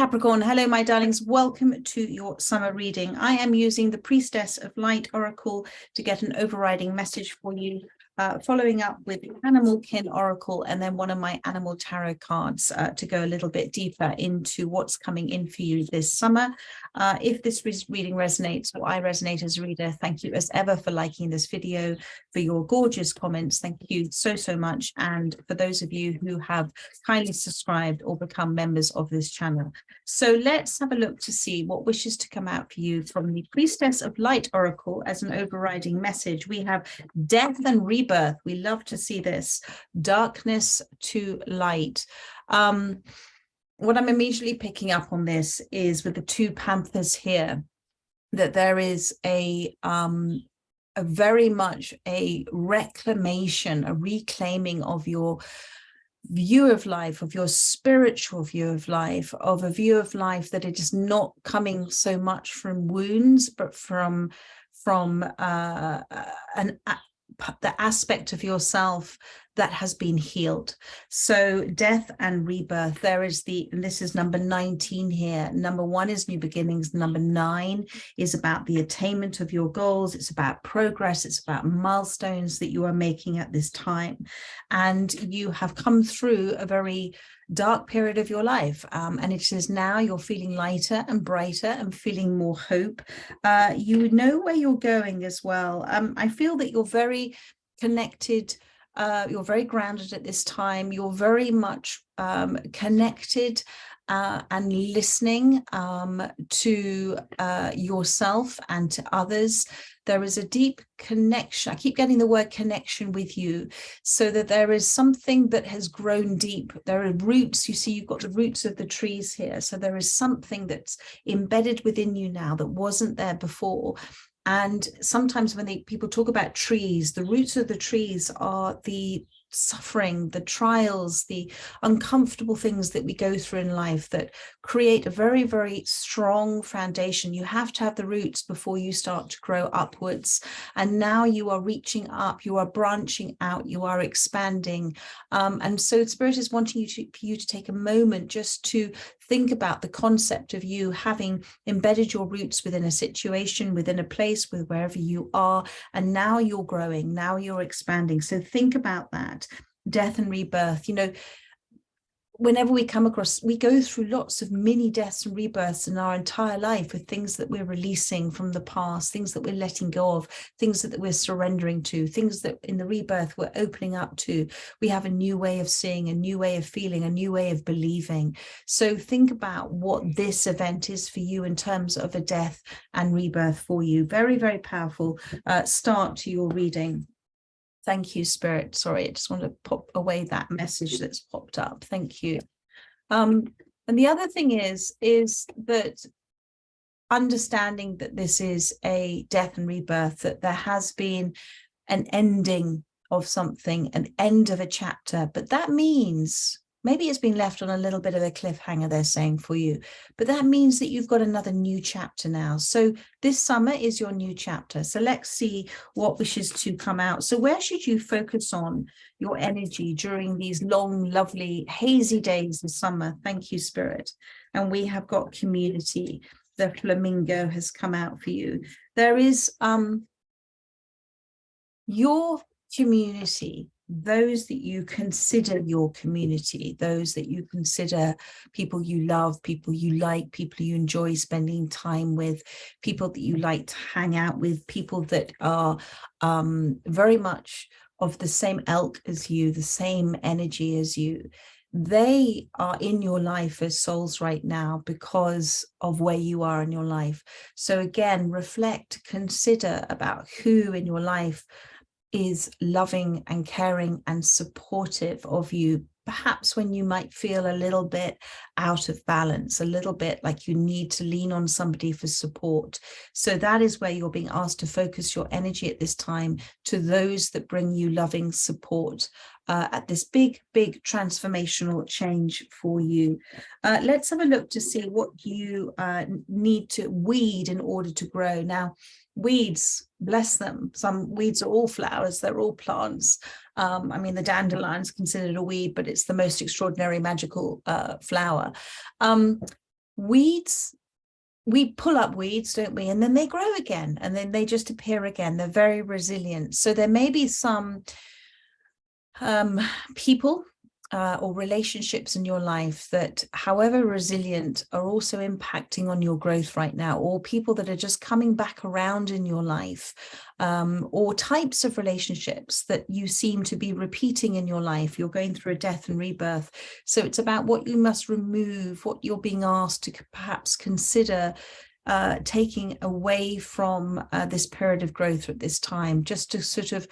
Capricorn, hello, my darlings. Welcome to your summer reading. I am using the Priestess of Light Oracle to get an overriding message for you, following up with the Animal Kin Oracle and then one of my Animal Tarot cards to go a little bit deeper into what's coming in for you this summer. If this reading resonates or I resonate as a reader, thank you as ever for liking this video, for your gorgeous comments. Thank you so, so much. And for those of you who have kindly subscribed or become members of this channel. So let's have a look to see what wishes to come out for you from the Priestess of Light Oracle as an overriding message. We have death and rebirth. We love to see this. Darkness to light. What I'm immediately picking up on this is with the two panthers here, that there is a very much a reclamation, a reclaiming of your view of life, of your spiritual view of life, of a view of life that it is not coming so much from wounds, but from the aspect of yourself that has been healed. So death and rebirth, there is and this is number 19 here. Number 1 is new beginnings. Number 9 is about the attainment of your goals. It's about progress. It's about milestones that you are making at this time. And you have come through a very dark period of your life. And it is now you're feeling lighter and brighter and feeling more hope. You know where you're going as well. I feel that you're very connected. You're very grounded at this time. You're very much connected and listening to yourself and to others. There is a deep connection. I keep getting the word connection with you, so that there is something that has grown deep. There are roots. You see, you've got the roots of the trees here. So there is something that's embedded within you now that wasn't there before. And sometimes when people talk about trees, the roots of the trees are the suffering, the trials, the uncomfortable things that we go through in life that create a very, very strong foundation. You have to have the roots before you start to grow upwards. And now you are reaching up, you are branching out, you are expanding. And so Spirit is wanting for you to take a moment just to think about the concept of you having embedded your roots within a situation, within a place, with wherever you are. And now you're growing, now you're expanding. So think about that. Death and rebirth. You know, whenever we come across, we go through lots of mini deaths and rebirths in our entire life, with things that we're releasing from the past, things that we're letting go of, things that we're surrendering to, things that in the rebirth we're opening up to. We have a new way of seeing, a new way of feeling, a new way of believing. So think about what this event is for you in terms of a death and rebirth for you. Very, very powerful start to your reading. Thank you, Spirit. Sorry, I just want to pop away that message that's popped up. Thank you. And the other thing is that understanding that this is a death and rebirth, that there has been an ending of something, an end of a chapter, but that means maybe it's been left on a little bit of a cliffhanger, they're saying for you, but that means that you've got another new chapter now. So this summer is your new chapter. So let's see what wishes to come out. So where should you focus on your energy during these long, lovely, hazy days of summer? Thank you, Spirit. And we have got community. The flamingo has come out for you. There is your community, those that you consider your community, those that you consider people you love, people you like, people you enjoy spending time with, people that you like to hang out with, people that are very much of the same ilk as you, the same energy as you. They are in your life as souls right now because of where you are in your life. So again, reflect, consider about who in your life is loving and caring and supportive of you, perhaps when you might feel a little bit out of balance, a little bit like you need to lean on somebody for support. So that is where you're being asked to focus your energy at this time, to those that bring you loving support at this big, big transformational change for you. Let's have a look to see what you need to weed in order to grow. Now, weeds, bless them. Some weeds are all flowers, they're all plants. I mean, the dandelion is considered a weed, but it's the most extraordinary magical flower. weeds, we pull up weeds, don't we? And then they grow again, and then they just appear again. They're very resilient. So there may be some people or relationships in your life that, however resilient, are also impacting on your growth right now, or people that are just coming back around in your life, or types of relationships that you seem to be repeating in your life. You're going through a death and rebirth. So it's about what you must remove, what you're being asked to perhaps consider taking away from this period of growth at this time, just to sort of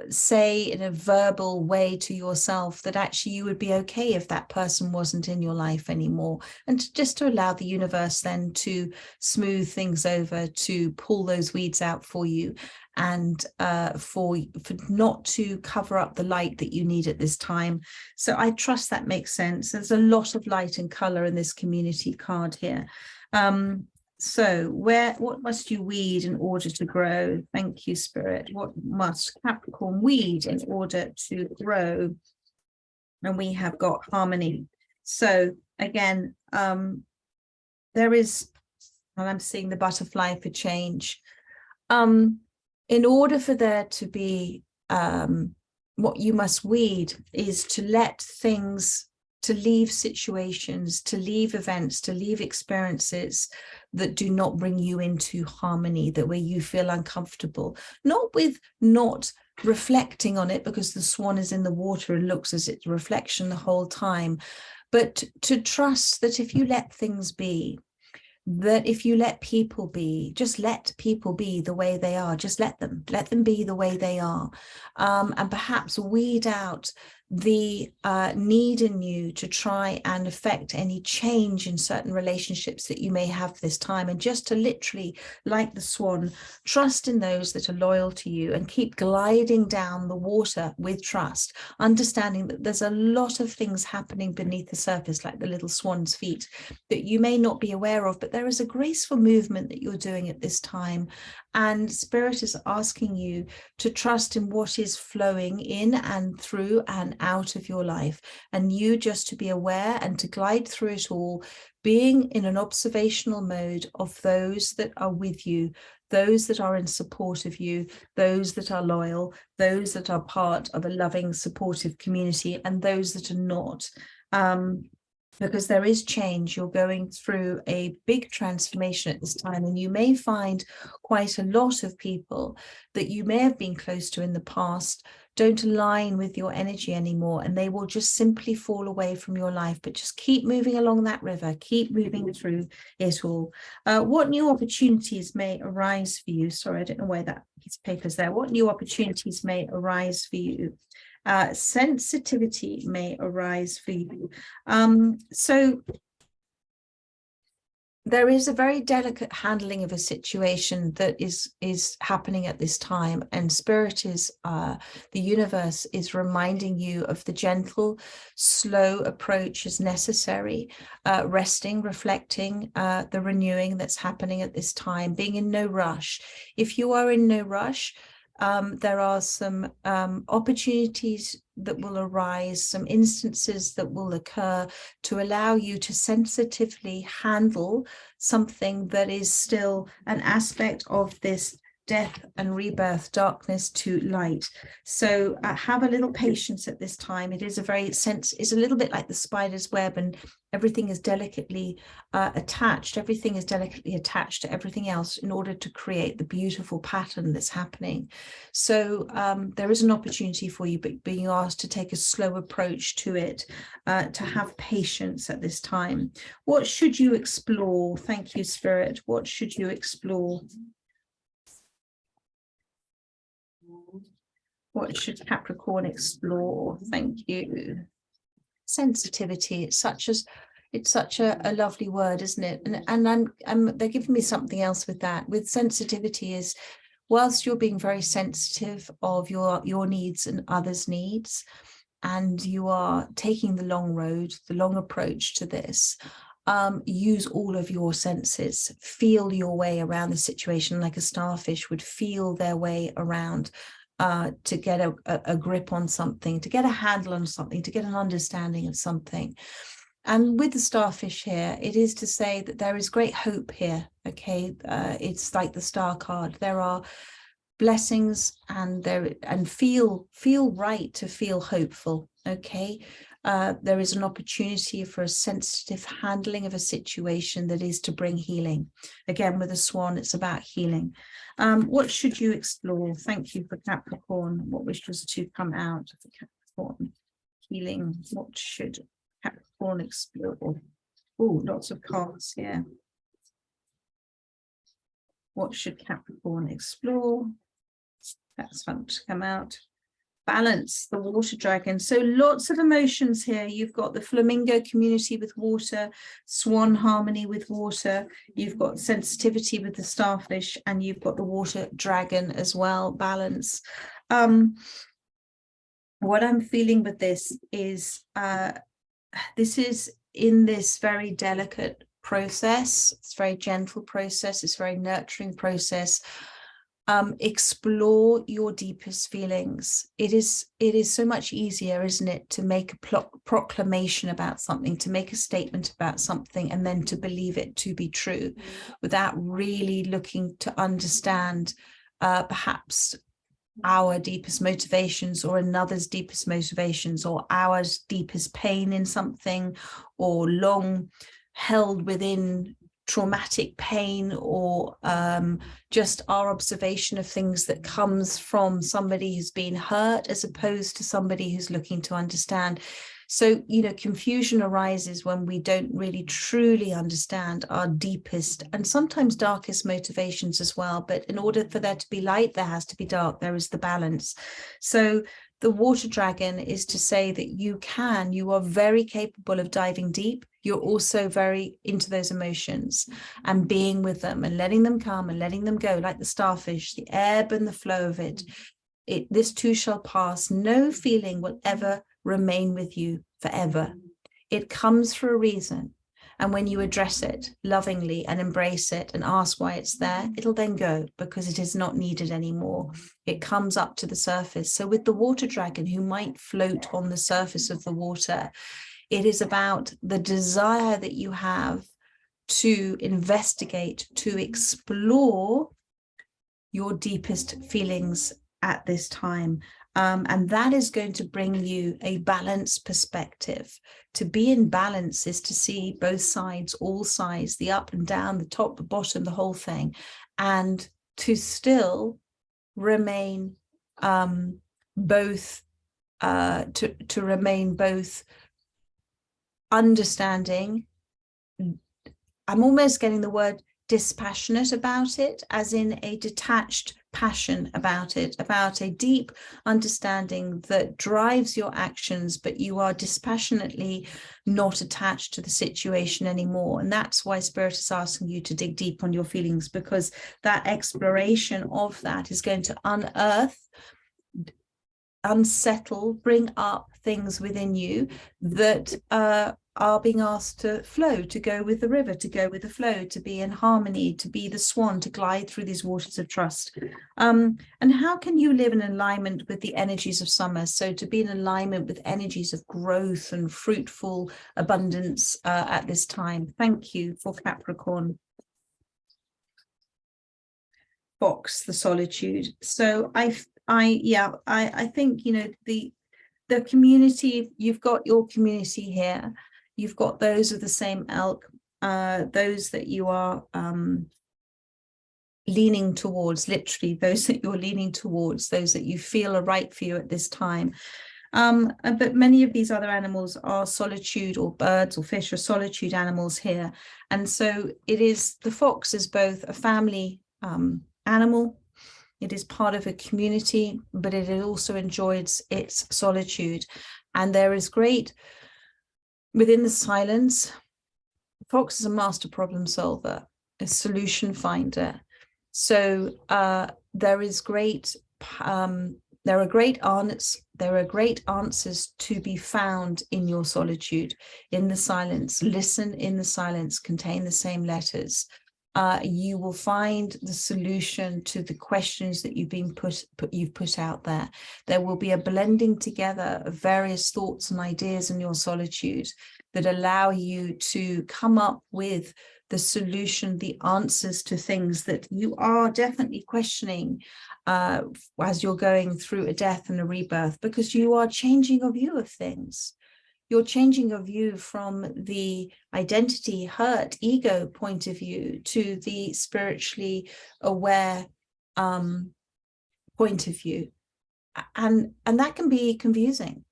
say in a verbal way to yourself that actually you would be okay if that person wasn't in your life anymore, and just to allow the universe then to smooth things over, to pull those weeds out for you, and for not to cover up the light that you need at this time. So I trust that makes sense. There's a lot of light and color in this community card here. So what must you weed in order to grow? Thank you, Spirit. What must Capricorn weed in order to grow? And we have got harmony. So again, there is, and I'm seeing the butterfly for change. In order for there to be, what you must weed is to let things, to leave situations, to leave events, to leave experiences that do not bring you into harmony, that where you feel uncomfortable, not with not reflecting on it because the swan is in the water and looks as its reflection the whole time, but to trust that if you let things be, that if you let people be, just let people be the way they are, just let them be the way they are, and perhaps weed out the need in you to try and affect any change in certain relationships that you may have this time, and just to literally, like the swan, trust in those that are loyal to you and keep gliding down the water with trust, understanding that there's a lot of things happening beneath the surface, like the little swan's feet, that you may not be aware of, but there is a graceful movement that you're doing at this time. And Spirit is asking you to trust in what is flowing in and through and out of your life, and you just to be aware and to glide through it all, being in an observational mode of those that are with you, those that are in support of you, those that are loyal, those that are part of a loving, supportive community, and those that are not. Because there is change. You're going through a big transformation at this time, and you may find quite a lot of people that you may have been close to in the past don't align with your energy anymore, and they will just simply fall away from your life. But just keep moving along that river, keep moving through it all. What new opportunities may arise for you? Sorry, I don't know why that piece of paper is there. What new opportunities may arise for you? Sensitivity may arise for you. So there is a very delicate handling of a situation that is happening at this time, and Spirit is, the universe is reminding you of the gentle, slow approach is necessary, resting, reflecting, the renewing that's happening at this time, being in no rush. If you are in no rush, there are some opportunities that will arise, some instances that will occur to allow you to sensitively handle something that is still an aspect of this death and rebirth, darkness to light. So have a little patience at this time. It is a very it's a little bit like the spider's web, and everything is delicately attached. Everything is delicately attached to everything else in order to create the beautiful pattern that's happening. So there is an opportunity for you, but being asked to take a slow approach to it, to have patience at this time. What should you explore? Thank you, Spirit. What should you explore? What should Capricorn explore? Thank you. Sensitivity. It's such a lovely word, isn't it? And they're giving me something else with that. With sensitivity is, whilst you're being very sensitive of your needs and others' needs, and you are taking the long road, the long approach to this, use all of your senses, feel your way around the situation like a starfish would feel their way around, to get a grip on something, to get a handle on something, to get an understanding of something. And with the starfish here, it is to say that there is great hope here. Okay, it's like the star card. There are blessings, and feel right to feel hopeful. Okay, there is an opportunity for a sensitive handling of a situation that is to bring healing. Again, with a swan, it's about healing. What should you explore? Thank you for Capricorn. What wishes to come out of the Capricorn? Healing. What should Capricorn explore? Oh, lots of cards here. What should Capricorn explore? That's fun to come out. Balance, the water dragon. So lots of emotions here. You've got the flamingo community with water, swan harmony with water. You've got sensitivity with the starfish, and you've got the water dragon as well. Balance. What I'm feeling with this is in this very delicate process. It's a very gentle process. It's a very nurturing process. Explore your deepest feelings. It is so much easier, isn't it, to make a proclamation about something, to make a statement about something, and then to believe it to be true without really looking to understand perhaps our deepest motivations, or another's deepest motivations, or our deepest pain in something, or long held within traumatic pain, or just our observation of things that comes from somebody who's been hurt, as opposed to somebody who's looking to understand. So, confusion arises when we don't really truly understand our deepest and sometimes darkest motivations as well. But in order for there to be light, there has to be dark. There is the balance. So the water dragon is to say that you are very capable of diving deep. You're also very into those emotions and being with them and letting them come and letting them go, like the starfish, the ebb and the flow of it. This too shall pass. No feeling will ever remain with you forever. It comes for a reason. And when you address it lovingly and embrace it and ask why it's there, it'll then go, because it is not needed anymore. It comes up to the surface. So with the water dragon, who might float on the surface of the water, it is about the desire that you have to investigate, to explore your deepest feelings at this time. And that is going to bring you a balanced perspective. To be in balance is to see both sides, all sides, the up and down, the top, the bottom, the whole thing, and to still remain both understanding. I'm almost getting the word dispassionate about it, as in a detached passion about it, about a deep understanding that drives your actions, but you are dispassionately not attached to the situation anymore. And that's why Spirit is asking you to dig deep on your feelings, because that exploration of that is going to unearth, unsettle, bring up things within you that are being asked to flow, to go with the river, to go with the flow, to be in harmony, to be the swan, to glide through these waters of trust. And how can you live in alignment with the energies of summer? So to be in alignment with energies of growth and fruitful abundance at this time. Thank you for Capricorn. Fox, the solitude. So I think, the community, you've got your community here. You've got those of the same ilk, those that you are leaning towards, literally those that you're leaning towards, those that you feel are right for you at this time. But many of these other animals are solitude, or birds or fish are solitude animals here. And so the fox is both a family animal, it is part of a community, but it also enjoys its solitude. And there is great, within the silence, fox is a master problem solver, a solution finder. So there are great answers to be found in your solitude, in the silence. Listen in the silence, contain the same letters. you will find the solution to the questions that you've put out there. There will be a blending together of various thoughts and ideas in your solitude that allow you to come up with the solution, the answers to things that you are definitely questioning as you're going through a death and a rebirth, because you are changing your view of things. You're changing your view from the identity, hurt, ego point of view to the spiritually aware point of view. And that can be confusing.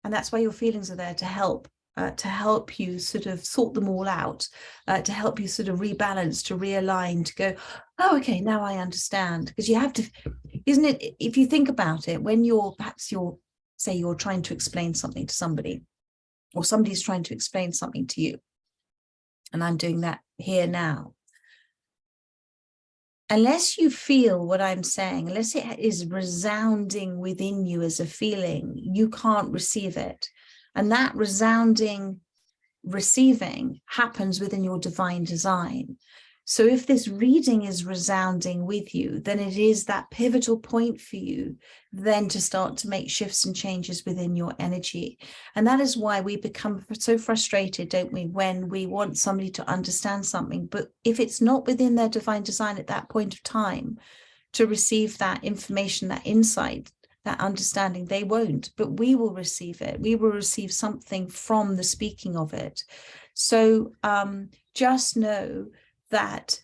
And that's why your feelings are there to help you sort of sort them all out, to help you sort of rebalance, to realign, to go, oh, okay, now I understand. Because you have to, isn't it, if you think about it, when you're trying to explain something to somebody, or somebody's trying to explain something to you, and I'm doing that here now, unless you feel what I'm saying, unless it is resounding within you as a feeling, you can't receive it. And that resounding receiving happens within your divine design. So if this reading is resounding with you, then it is that pivotal point for you then to start to make shifts and changes within your energy. And that is why we become so frustrated, don't we, when we want somebody to understand something. But if it's not within their divine design at that point of time to receive that information, that insight, that understanding, they won't, but we will receive it. We will receive something from the speaking of it. So just know that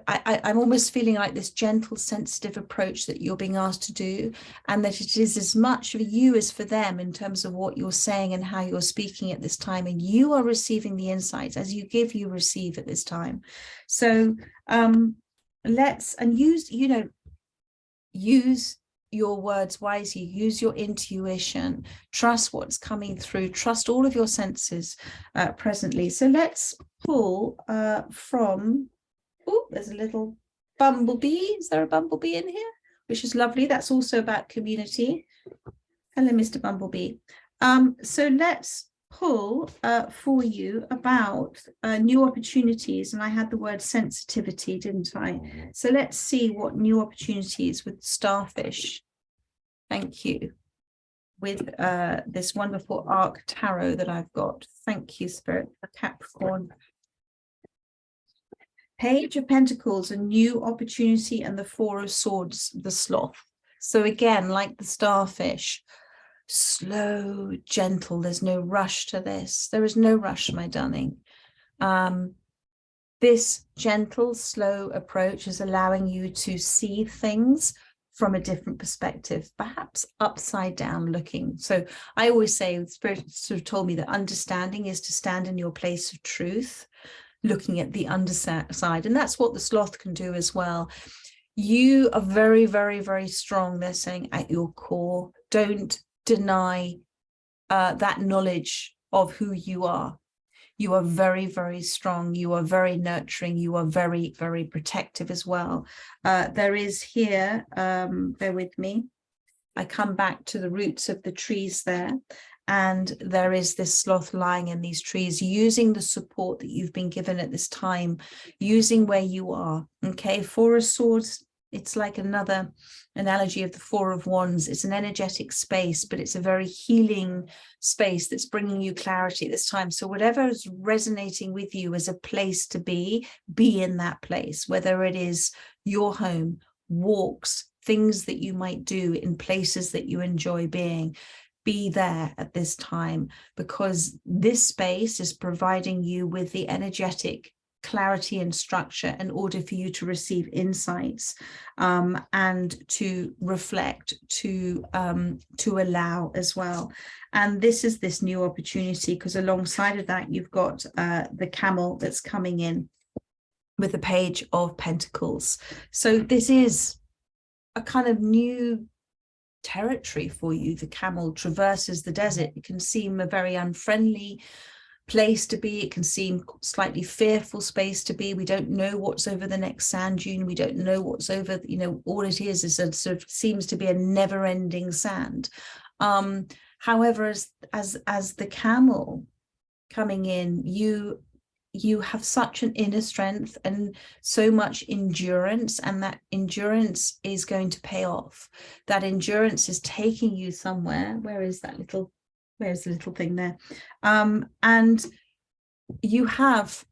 I'm almost feeling like this gentle, sensitive approach that you're being asked to do, and that it is as much for you as for them in terms of what you're saying and how you're speaking at this time. And you are receiving the insights as you give, you receive at this time. So use your words wisely, use your intuition, trust what's coming through, trust all of your senses presently. So let's pull from, oh, there's a little bumblebee. Is there a bumblebee in here? Which is lovely. That's also about community. Hello, Mr. Bumblebee. So let's pull for you about new opportunities. And I had the word sensitivity, didn't I? So let's see what new opportunities with starfish. Thank you. With this wonderful arc tarot that I've got. Thank you, Spirit, for Capricorn. Page of Pentacles, a new opportunity, and the Four of Swords, the sloth. So again, like the starfish, slow, gentle. There's no rush to this. There is no rush, my darling. This gentle, slow approach is allowing you to see things from a different perspective, perhaps upside down looking. So I always say, Spirit sort of told me that understanding is to stand in your place of truth, looking at the underside. And that's what the sloth can do as well. You are very, very, very strong, they're saying, at your core. Don't deny that knowledge of who you are. You are very, very strong. You are very nurturing. You are very, very protective as well. There is here, bear with me. I come back to the roots of the trees there. And there is this sloth lying in these trees, using the support that you've been given at this time, using where you are. Okay, Four of Swords, it's like another analogy of the Four of Wands. It's an energetic space, but it's a very healing space that's bringing you clarity at this time. So whatever is resonating with you as a place to be in that place, whether it is your home, walks, things that you might do in places that you enjoy being. Be there at this time, because this space is providing you with the energetic clarity and structure in order for you to receive insights and to reflect, to allow as well. And this is this new opportunity, because alongside of that, you've got the camel that's coming in with the Page of Pentacles. So this is a kind of new territory for you. The camel traverses the desert. It can seem a very unfriendly place to be. It can seem slightly fearful space to be. We don't know what's over the next sand dune. We don't know what's over, all it is a sort of seems to be a never-ending sand. However, as the camel coming in, you you have such an inner strength and so much endurance, and that endurance is going to pay off. That endurance is taking you somewhere. Where's the little thing there? And you have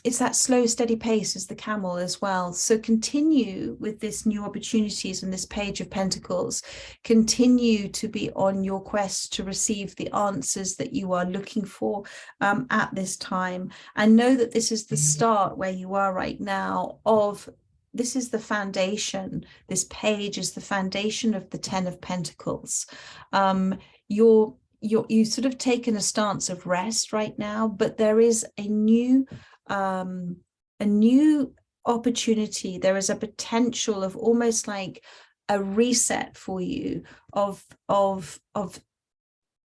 it's that slow, steady pace as the camel as well. So continue with this new opportunities and this Page of Pentacles. Continue to be on your quest to receive the answers that you are looking for at this time. And know that this is the start where you are right now of, this is the foundation. This page is the foundation of the 10 of Pentacles. You've sort of taken a stance of rest right now, but there is a new opportunity. There is a potential of almost like a reset for you of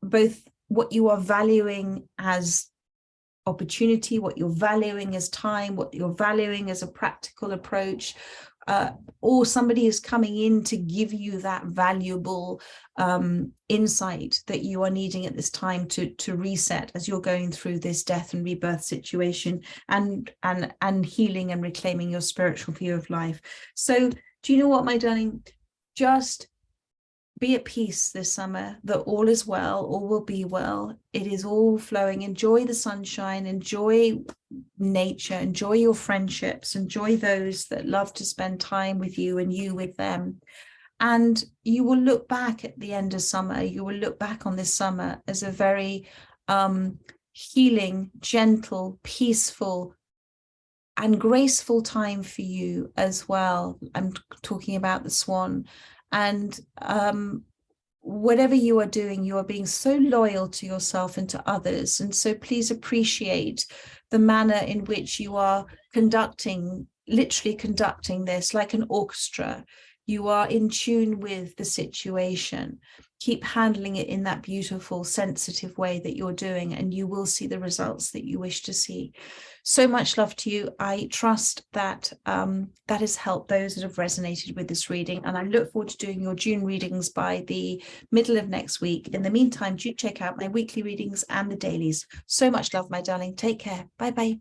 both what you are valuing as opportunity, what you're valuing as time, what you're valuing as a practical approach, or somebody is coming in to give you that valuable insight that you are needing at this time to reset as you're going through this death and rebirth situation, and healing and reclaiming your spiritual view of life. So do you know what, my darling? Just be at peace this summer, that all is well, all will be well. It is all flowing. Enjoy the sunshine, enjoy nature, enjoy your friendships, enjoy those that love to spend time with you and you with them. And you will look back at the end of summer, you will look back on this summer as a very healing, gentle, peaceful, and graceful time for you as well. I'm talking about the swan. And whatever you are doing, you are being so loyal to yourself and to others. And so please appreciate the manner in which you are literally conducting this like an orchestra. You are in tune with the situation. Keep handling it in that beautiful, sensitive way that you're doing, and you will see the results that you wish to see. So much love to you. I trust that that has helped those that have resonated with this reading, and I look forward to doing your June readings by the middle of next week. In the meantime, do check out my weekly readings and the dailies. So much love, my darling. Take care. Bye bye.